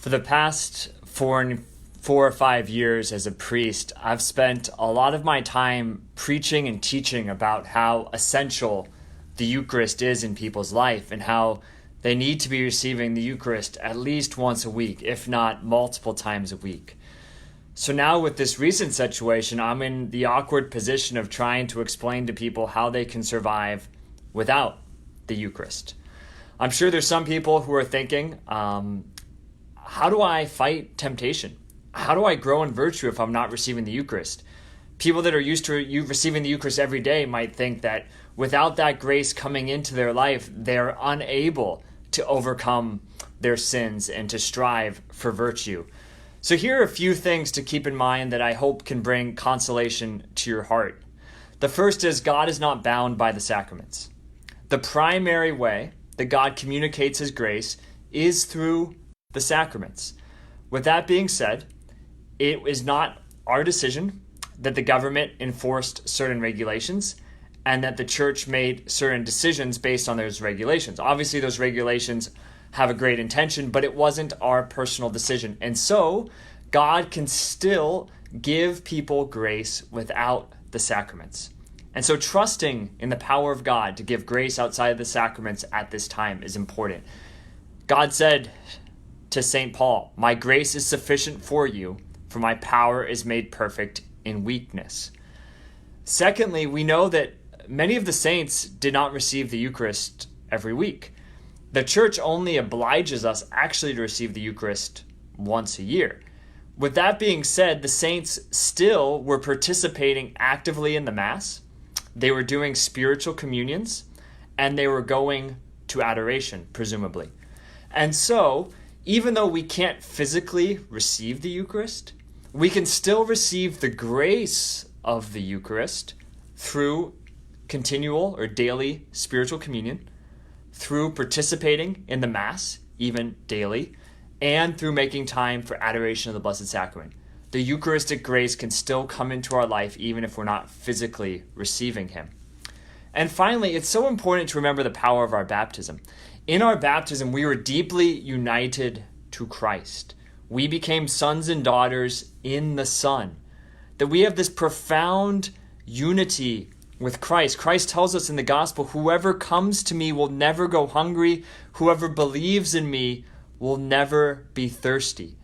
For the past 4 or 5 years as a priest, I've spent a lot of my time preaching and teaching about how essential the Eucharist is in people's life and how they need to be receiving the Eucharist at least once a week, if not multiple times a week. So now with this recent situation, I'm in the awkward position of trying to explain to people how they can survive without the Eucharist. I'm sure there's some people who are thinking, how do I fight temptation? How do I grow in virtue if I'm not receiving the Eucharist? People that are used to receiving the Eucharist every day might think that without that grace coming into their life, they're unable to overcome their sins and to strive for virtue. So here are a few things to keep in mind that I hope can bring consolation to your heart. The first is God is not bound by the sacraments. The primary way that God communicates His grace is through the sacraments. With that being said, it is not our decision that the government enforced certain regulations and that the church made certain decisions based on those regulations. Obviously, those regulations have a great intention, but it wasn't our personal decision. And so, God can still give people grace without the sacraments. And so trusting in the power of God to give grace outside of the sacraments at this time is important. God said to St. Paul, "My grace is sufficient for you, for my power is made perfect in weakness." Secondly, we know that many of the saints did not receive the Eucharist every week. The church only obliges us actually to receive the Eucharist once a year. With that being said, the saints still were participating actively in the Mass. They were doing spiritual communions, and they were going to adoration, presumably. And so, even though we can't physically receive the Eucharist, we can still receive the grace of the Eucharist through continual or daily spiritual communion, through participating in the Mass, even daily, and through making time for adoration of the Blessed Sacrament. The Eucharistic grace can still come into our life even if we're not physically receiving Him. And finally, it's so important to remember the power of our baptism. In our baptism, we were deeply united to Christ. We became sons and daughters in the Son. That we have this profound unity with Christ. Christ tells us in the gospel, "Whoever comes to me will never go hungry. Whoever believes in me will never be thirsty."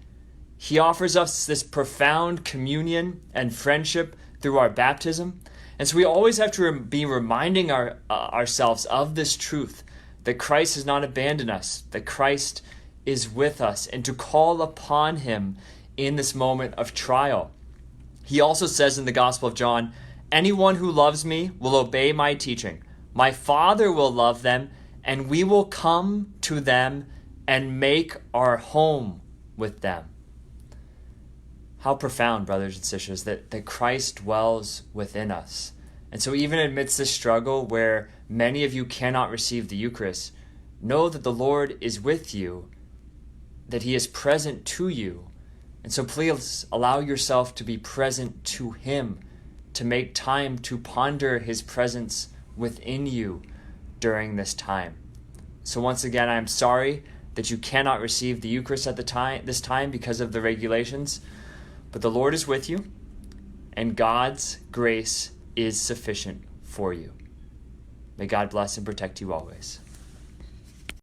He offers us this profound communion and friendship through our baptism. And so we always have to be reminding ourselves of this truth, that Christ has not abandoned us, that Christ is with us, and to call upon Him in this moment of trial. He also says in the Gospel of John, "Anyone who loves me will obey my teaching. My Father will love them, and we will come to them and make our home with them." How profound, brothers and sisters, that Christ dwells within us. And so even amidst this struggle where many of you cannot receive the Eucharist, know that the Lord is with you, that He is present to you. And so please allow yourself to be present to Him, to make time to ponder His presence within you during this time. So once again, I'm sorry that you cannot receive the Eucharist at this time because of the regulations, but the Lord is with you, and God's grace is sufficient for you. May God bless and protect you always.